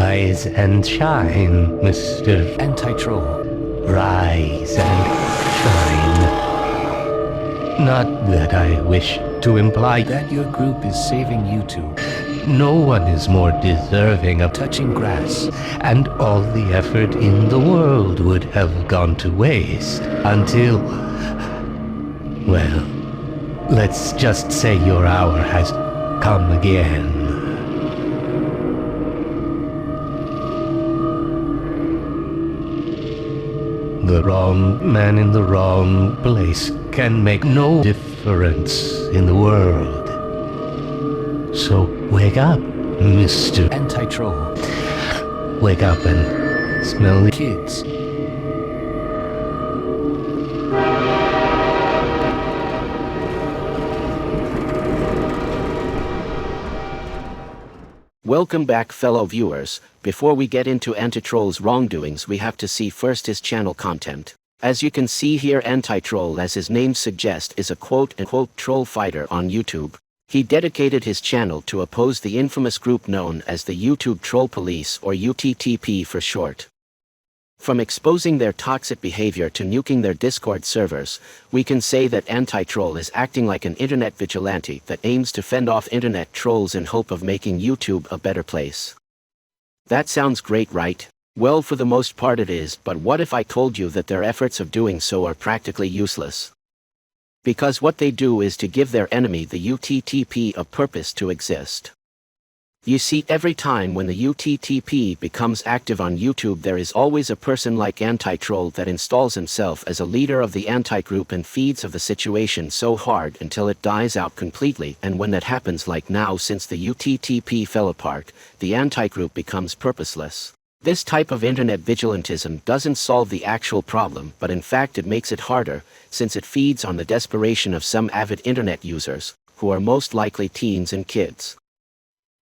Rise and shine, Mr. AntiTroll. Rise and shine. Not that I wish to imply That your group is saving YouTube. no one is more deserving of Touching grass. and all the effort in the world would have gone to waste until, well, let's just say your hour has come again. The wrong man in the wrong place can make no difference in the world. So wake up, Mr. AntiTroll. Wake up and smell the Kids. Welcome back, fellow viewers. Before we get into AntiTroll's wrongdoings, we have to see first his channel content. As you can see here, AntiTroll, as his name suggests, is a quote-unquote troll fighter on YouTube. He dedicated his channel to oppose the infamous group known as the YouTube Troll Police, or UTTP for short. From exposing their toxic behavior to nuking their Discord servers, we can say that AntiTroll is acting like an internet vigilante that aims to fend off internet trolls in hope of making YouTube a better place. That sounds great, right? Well, for the most part it is, but what if I told you that their efforts of doing so are practically useless? Because what they do is to give their enemy, the UTTP, a purpose to exist. You see, every time when the UTTP becomes active on YouTube, there is always a person like AntiTroll that installs himself as a leader of the anti-group and feeds of the situation so hard until it dies out completely, and when that happens, like now since the UTTP fell apart, the anti-group becomes purposeless. This type of internet vigilantism doesn't solve the actual problem, but in fact it makes it harder, since it feeds on the desperation of some avid internet users, who are most likely teens and kids.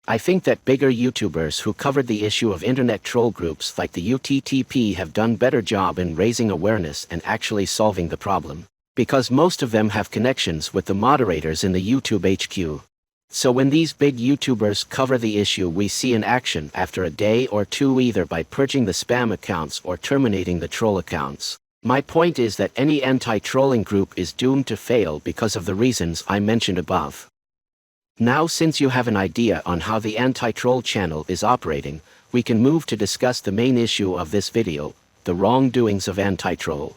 I think that bigger YouTubers who covered the issue of internet troll groups like the UTTP have done better job in raising awareness and actually solving the problem, because most of them have connections with the moderators in the YouTube HQ. So when these big YouTubers cover the issue, we see in action after a day or two, either by purging the spam accounts or terminating the troll accounts. My point is that any anti-trolling group is doomed to fail because of the reasons I mentioned above. Now, since you have an idea on how the AntiTroll channel is operating, we can move to discuss the main issue of this video, the wrongdoings of AntiTroll.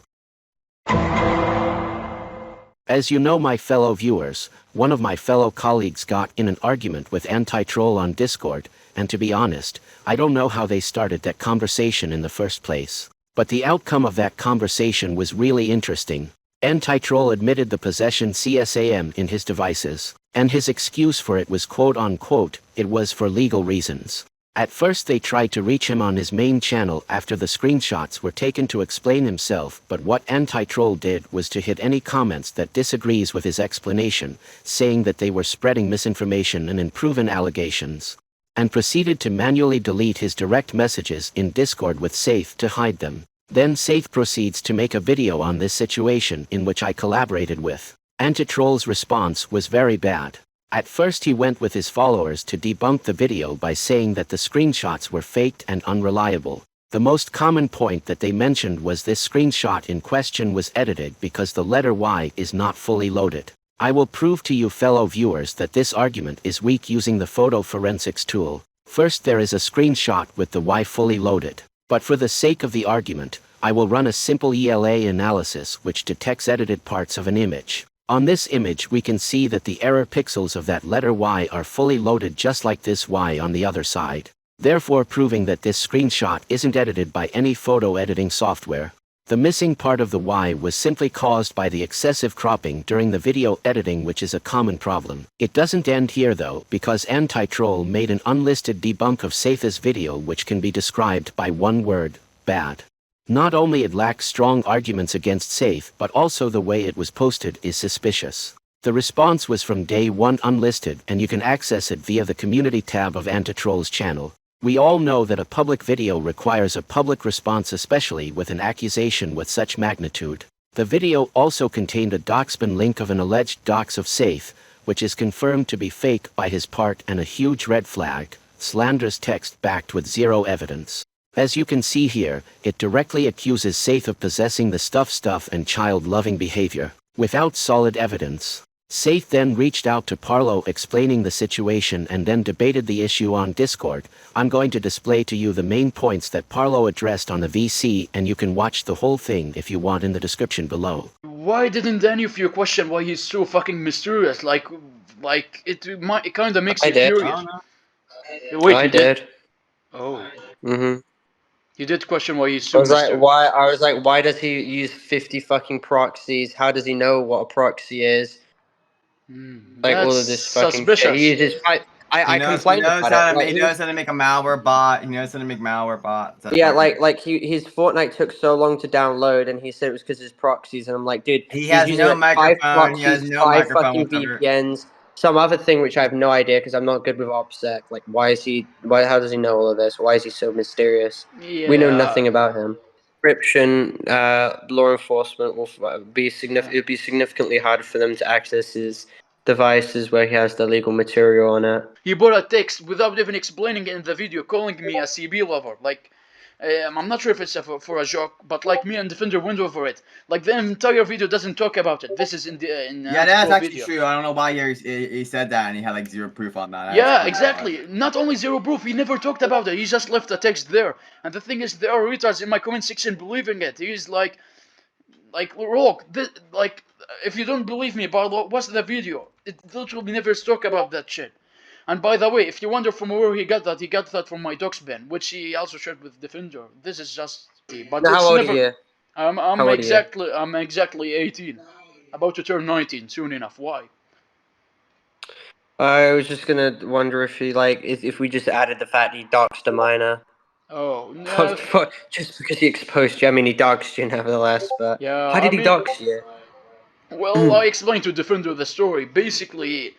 As you know, my fellow viewers, one of my fellow colleagues got in an argument with AntiTroll on Discord, and to be honest, I don't know how they started that conversation in the first place. But the outcome of that conversation was really interesting. AntiTroll admitted the possession CSAM in his devices, and his excuse for it was quote-unquote, it was for legal reasons. At first they tried to reach him on his main channel after the screenshots were taken to explain himself, but what AntiTroll did was to hit any comments that disagrees with his explanation, saying that they were spreading misinformation and unproven allegations, and proceeded to manually delete his direct messages in Discord with Safe to hide them. Then Safe proceeds to make a video on this situation in which I collaborated with. AntiTroll's response was very bad. At first he went with his followers to debunk the video by saying that the screenshots were faked and unreliable. The most common point that they mentioned was this screenshot in question was edited because the letter Y is not fully loaded. I will prove to you, fellow viewers, that this argument is weak using the photo forensics tool. First, there is a screenshot with the Y fully loaded. But for the sake of the argument, I will run a simple ELA analysis which detects edited parts of an image. On this image we can see that the error pixels of that letter Y are fully loaded, just like this Y on the other side, therefore proving that this screenshot isn't edited by any photo editing software. The missing part of the Y was simply caused by the excessive cropping during the video editing, which is a common problem. It doesn't end here though, because AntiTroll made an unlisted debunk of Safe's video which can be described by one word: bad. Not only it lacks strong arguments against Safe, but also the way it was posted is suspicious. The response was from day one unlisted, and you can access it via the community tab of AntiTroll's channel. We all know that a public video requires a public response, especially with an accusation with such magnitude. The video also contained a doxban link of an alleged dox of Safe, which is confirmed to be fake by his part and a huge red flag. Slander's text backed with zero evidence. As you can see here, it directly accuses Safe of possessing the stuff and child-loving behavior, without solid evidence. Safe then reached out to Parlo explaining the situation and then debated the issue on Discord. I'm going to display to you the main points that Parlo addressed on the VC, and you can watch the whole thing if you want in the description below. Why didn't any of you question why he's so fucking mysterious? Like it kind of makes I you did. curious. Wait, I you did. Oh, Mhm. you did question why he's I so was like, mysterious. why? I was like, why does he use 50 fucking proxies? How does he know what a proxy is? Like That's all of this fucking shit. suspicious. He uses. I complained about it. Like, He knows how to make a malware bot. He knows how to make malware bots. yeah, like his Fortnite took so long to download, and he said it was because his proxies. And I'm like, dude, He he's has using no like 5 microphone. He has proxies, no 5 microphone fucking whatsoever. VPNs, some other thing which I have no idea because I'm not good with OPSEC. Like, why is he? Why? How does he know all of this? Why is he so mysterious? We know Yeah. nothing about him. Encryption, law enforcement will be significant. It'd be significantly harder for them to access his devices where he has the legal material on it. He bought a text without even explaining it in the video, calling me a CB lover. Like, I'm not sure if it's for a joke, but like me and Defender went over it. Like the entire video doesn't talk about it. This is in the Yeah, that's AntiTroll actually video. true. I don't know why he said that and he had like zero proof on that. Yeah, exactly. Not only zero proof, he never talked about it. He just left a text there. And the thing is, there are retards in my comment section believing it. He's like, look, like, if you don't believe me, Parlo, watch the video. It literally never talk about that shit. And by the way, if you wonder from where he got that from my docs bin, which he also shared with Defender. This is just, but Now, it's how old never. are you? I'm How old are you? I'm exactly 18, about to turn 19 soon enough. Why? I was just gonna wonder if he if we just added the fact he doxed a minor. Oh no. Just because he exposed you. I mean, he doxed you nevertheless, but Yeah, how I did he mean, dox you? well, I explained to Defender the story. Basically,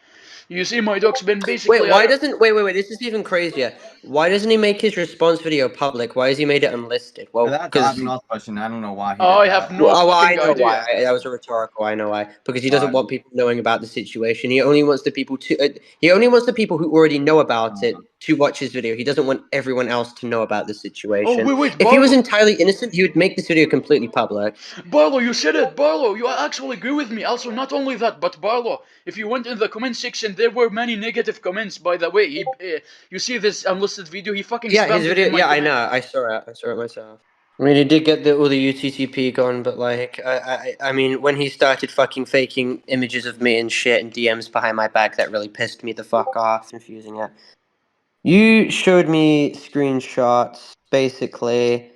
you see my docs bin. Wait, Basically, why doesn't wait? This is even crazier. Why doesn't he make his response video public? Why has he made it unlisted? Well, That's because Abnor's question. I don't know why he did I have that. no I fucking know why. idea. That was a rhetorical. I know why. Because he doesn't Why? want people knowing about the situation. He only wants the people to. He only wants the people who already know about it to watch his video. He doesn't want everyone else to know about the Oh situation. wait, If he was Barlow. entirely innocent, he would make this video completely public. Barlow, you said it. Barlow, you actually agree with me. Also, not only that, but Barlow, if you went in the comment section, there were many negative comments. By the way, you see this unlisted video? He fucking Yeah, his spammed it video. in my Yeah, I comment. know. I saw it. I saw it myself. I mean, he did get all the UTTP gone, but like, I mean, when he started fucking faking images of me and shit and DMs behind my back, that really pissed me the fuck off. Confusing it. You showed me screenshots, basically.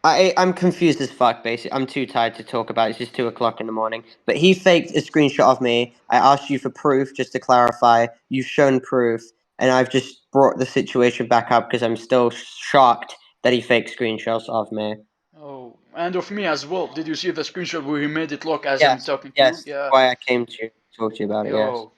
I'm confused as fuck, basically. I'm too tired to talk about it. It's just 2 o'clock in the morning. But he faked a screenshot of me. I asked you for proof, just to clarify. You've shown proof. And I've just brought the situation back up because I'm still shocked that he faked screenshots of me. Oh, and of me as well. Did you see the screenshot where he made it look as I'm Yes, talking to you? yes. Yeah. Why I came to talk to you about it, yes. Yo,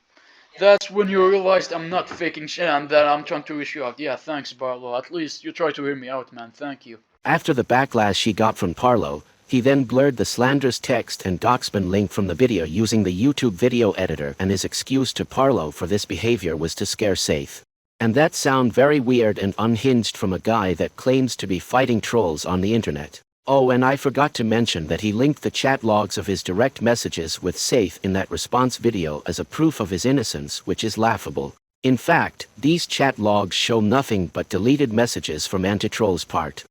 that's when you realized I'm not faking shit and that I'm trying to reach you out. Yeah, thanks, Barlow. At least you try to hear me out, man. Thank you. After the backlash he got from Parlo, he then blurred the Slander's text and doxman link from the video using the YouTube video editor, and his excuse to Parlo for this behavior was to scare Safe. And that sound very weird and unhinged from a guy that claims to be fighting trolls on the internet. Oh, and I forgot to mention that he linked the chat logs of his direct messages with Safe in that response video as a proof of his innocence, which is laughable. In fact, these chat logs show nothing but deleted messages from AntiTroll's part.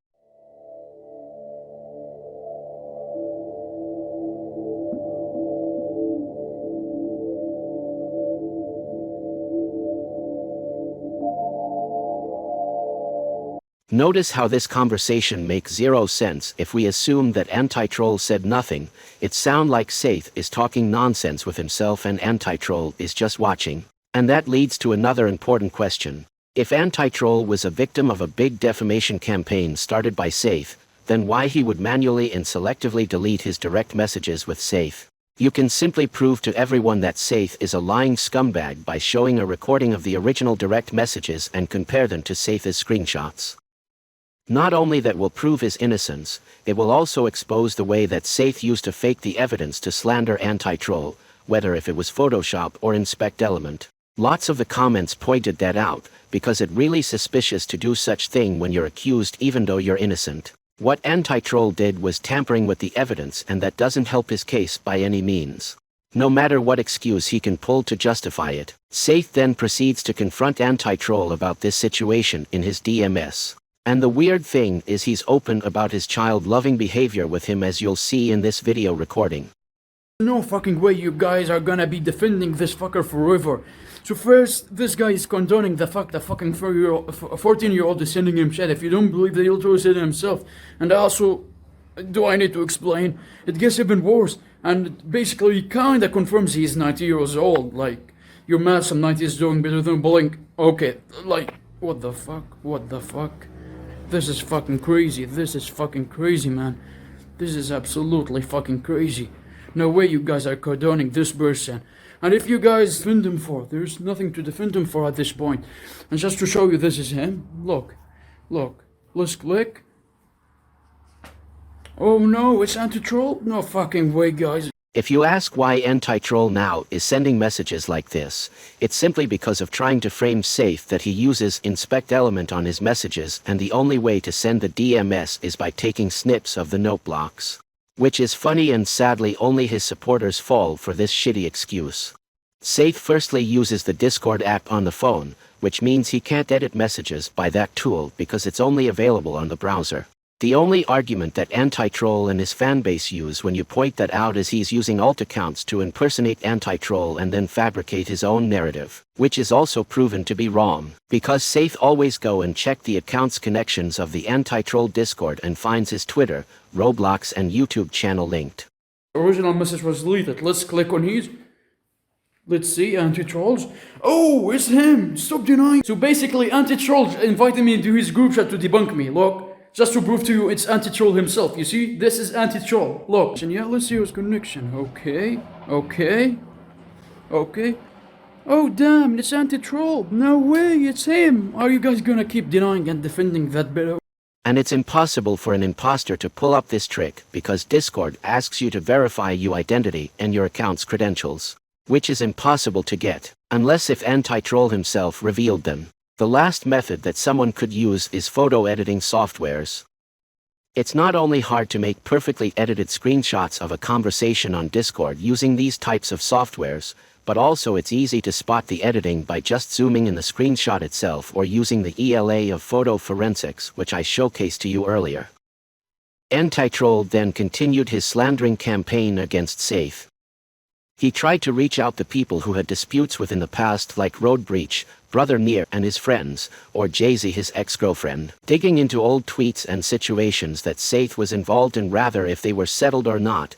Notice how this conversation makes zero sense if we assume that AntiTroll said nothing. It sounds like Safe is talking nonsense with himself and AntiTroll is just watching. And that leads to another important question. If AntiTroll was a victim of a big defamation campaign started by Safe, then why he would manually and selectively delete his direct messages with Safe? You can simply prove to everyone that Safe is a lying scumbag by showing a recording of the original direct messages and compare them to Safe's screenshots. Not only that will prove his innocence, it will also expose the way that Safe used to fake the evidence to slander AntiTroll, whether if it was Photoshop or Inspect Element. Lots of the comments pointed that out, because it really suspicious to do such thing when you're accused even though you're innocent. What AntiTroll did was tampering with the evidence, and that doesn't help his case by any means. No matter what excuse he can pull to justify it, Saith then proceeds to confront AntiTroll about this situation in his DMS. And the weird thing is he's open about his child-loving behavior with him, as you'll see in this video recording. No fucking way you guys are gonna be defending this fucker forever. So first, this guy is condoning the fucking 14-year-old is sending him shit. If you don't believe that, he'll tell it himself. And also, do I need to explain? It gets even worse. And basically, kinda confirms he's 90 years old. Like, your math some 90 is doing better than bullying. Okay, like, what the fuck? What the fuck? This is fucking crazy. This is fucking crazy, man. This is absolutely fucking crazy. No way you guys are condoning this person. And if you guys defend him for, there's nothing to defend him for at this point. And just to show you this is him, look. Let's click. Oh no, it's AntiTroll? No fucking way, guys. If you ask why AntiTroll now is sending messages like this, it's simply because of trying to frame Safe that he uses inspect element on his messages, and the only way to send the DMS is by taking snips of the note blocks. Which is funny, and sadly only his supporters fall for this shitty excuse. Safe firstly uses the Discord app on the phone, which means he can't edit messages by that tool because it's only available on the browser. The only argument that AntiTroll and his fanbase use when you point that out is he's using alt accounts to impersonate AntiTroll and then fabricate his own narrative, which is also proven to be wrong, because Safe always go and check the account's connections of the AntiTroll Discord and finds his Twitter, Roblox and YouTube channel linked. Original message was deleted. Let's click on his. Let's see, AntiTrolls. Oh, it's him! Stop denying. So basically, AntiTroll invited me into his group chat to debunk me. Look. Just to prove to you, it's AntiTroll himself. You see, this is AntiTroll. Look, and yeah, let's see his connection. Okay. Oh damn, it's AntiTroll. No way, it's him. Are you guys gonna keep denying and defending that bit? And it's impossible for an imposter to pull up this trick, because Discord asks you to verify your identity and your account's credentials, which is impossible to get, unless if AntiTroll himself revealed them. The last method that someone could use is photo editing softwares. It's not only hard to make perfectly edited screenshots of a conversation on Discord using these types of softwares, but also it's easy to spot the editing by just zooming in the screenshot itself or using the ELA of photo forensics, which I showcased to you earlier. AntiTroll then continued his slandering campaign against Safe. He tried to reach out to people who had disputes with in the past, like Road Breach, Brother Near and his friends, or Jay-Z his ex-girlfriend, digging into old tweets and situations that Saith was involved in, rather if they were settled or not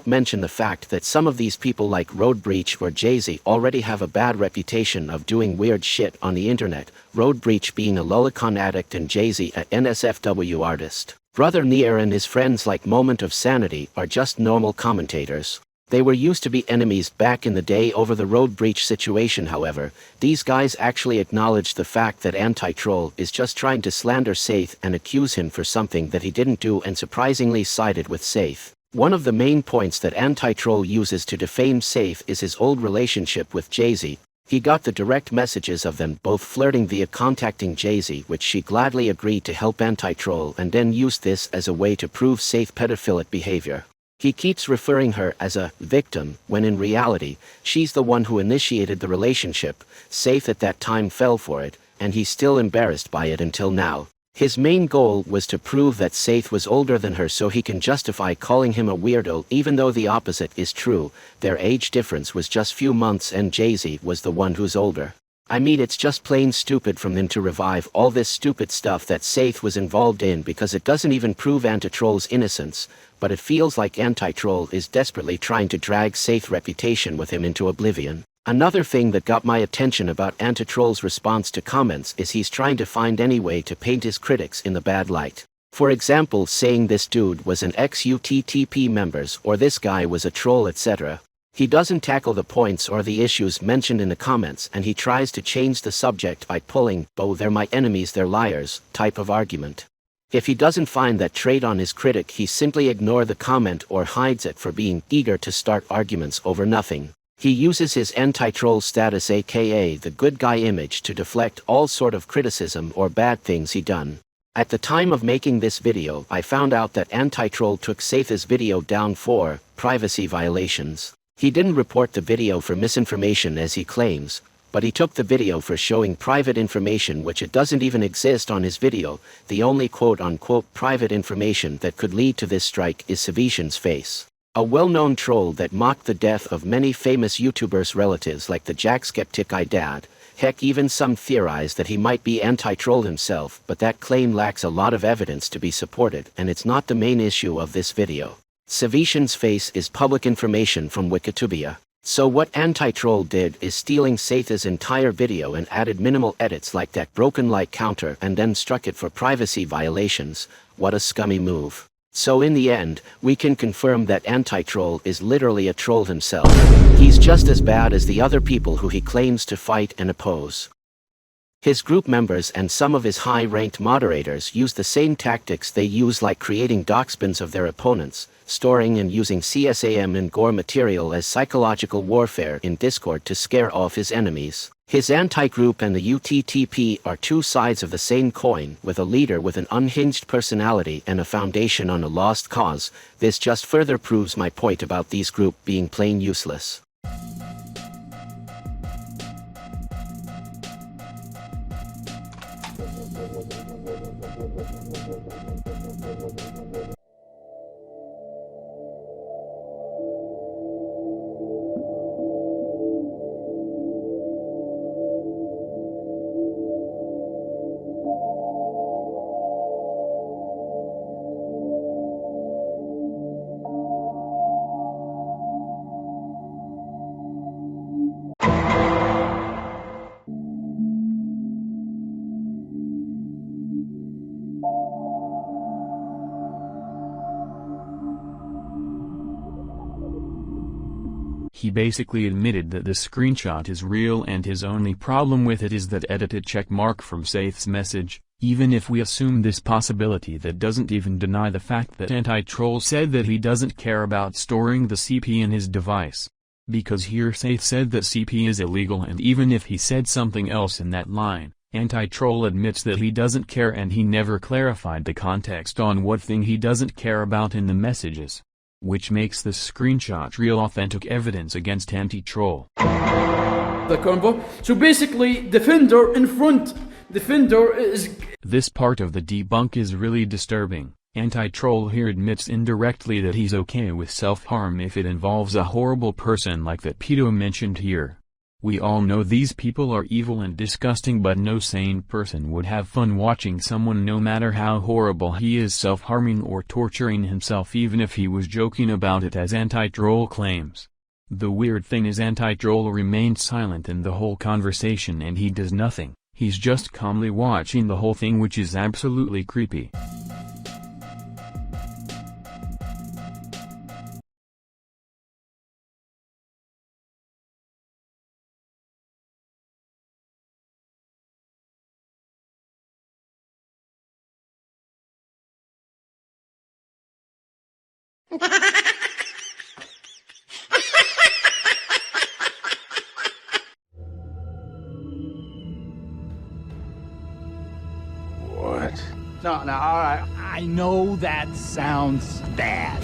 mention the fact that some of these people like Road Breach or Jay-Z already have a bad reputation of doing weird shit on the internet, Road Breach being a lolicon addict and Jay-Z an NSFW artist. Brother Near and his friends like Moment of Sanity are just normal commentators. They were used to be enemies back in the day over the Road Breach situation. However, these guys actually acknowledged the fact that AntiTroll is just trying to slander Saith and accuse him for something that he didn't do, and surprisingly sided with Saith. One of the main points that AntiTroll uses to defame Saith is his old relationship with Jay-Z. He got the direct messages of them both flirting via contacting Jay-Z, which she gladly agreed to help AntiTroll, and then used this as a way to prove Saith pedophilic behavior. He keeps referring her as a victim, when in reality, she's the one who initiated the relationship. Saith at that time fell for it, and he's still embarrassed by it until now. His main goal was to prove that Saith was older than her so he can justify calling him a weirdo, even though the opposite is true. Their age difference was just few months and Jay-Z was the one who's older. I mean, it's just plain stupid from them to revive all this stupid stuff that Saith was involved in, because it doesn't even prove AntiTroll's innocence, but it feels like AntiTroll is desperately trying to drag Saith's reputation with him into oblivion. Another thing that got my attention about AntiTroll's response to comments is he's trying to find any way to paint his critics in the bad light. For example, saying this dude was an ex-UTTP members, or this guy was a troll, etc. He doesn't tackle the points or the issues mentioned in the comments, and he tries to change the subject by pulling, "Oh, they're my enemies, they're liars," type of argument. If he doesn't find that trait on his critic, he simply ignores the comment or hides it for being eager to start arguments over nothing. He uses his anti-troll status, aka the good guy image, to deflect all sort of criticism or bad things he done. At the time of making this video, I found out that AntiTroll took Saith's video down for privacy violations. He didn't report the video for misinformation as he claims, but he took the video for showing private information which it doesn't even exist on his video. The only quote-unquote private information that could lead to this strike is Savitian's face. A well-known troll that mocked the death of many famous YouTubers' relatives like the Jacksepticeye dad. Heck, even some theorize that he might be anti-troll himself, but that claim lacks a lot of evidence to be supported, and it's not the main issue of this video. Savitian's face is public information from Wikipedia. So what anti-troll did is stealing Saith's entire video and added minimal edits like that broken light counter and then struck it for privacy violations. What a scummy move. So in the end, we can confirm that anti-troll is literally a troll himself. He's just as bad as the other people who he claims to fight and oppose. His group members and some of his high-ranked moderators use the same tactics they use, like creating doxbins of their opponents, storing and using CSAM and gore material as psychological warfare in Discord to scare off his enemies. His anti-group and the UTTP are two sides of the same coin, with a leader with an unhinged personality and a foundation on a lost cause. This just further proves my point about these group being plain useless. He basically admitted that the screenshot is real and his only problem with it is that edited checkmark from Saith's message. Even if we assume this possibility, that doesn't even deny the fact that AntiTroll said that he doesn't care about storing the CP in his device. Because here Saith said that CP is illegal, and even if he said something else in that line, AntiTroll admits that he doesn't care, and he never clarified the context on what thing he doesn't care about in the messages. Which makes this screenshot real authentic evidence against AntiTroll. The convo. So basically, Defender in front. Defender is... This part of the debunk is really disturbing. AntiTroll here admits indirectly that he's okay with self-harm if it involves a horrible person like that pedo mentioned here. We all know these people are evil and disgusting, but no sane person would have fun watching someone, no matter how horrible he is, self-harming or torturing himself, even if he was joking about it as AntiTroll claims. The weird thing is AntiTroll remained silent in the whole conversation and he does nothing. He's just calmly watching the whole thing, which is absolutely creepy. What? No, alright. I know that sounds bad.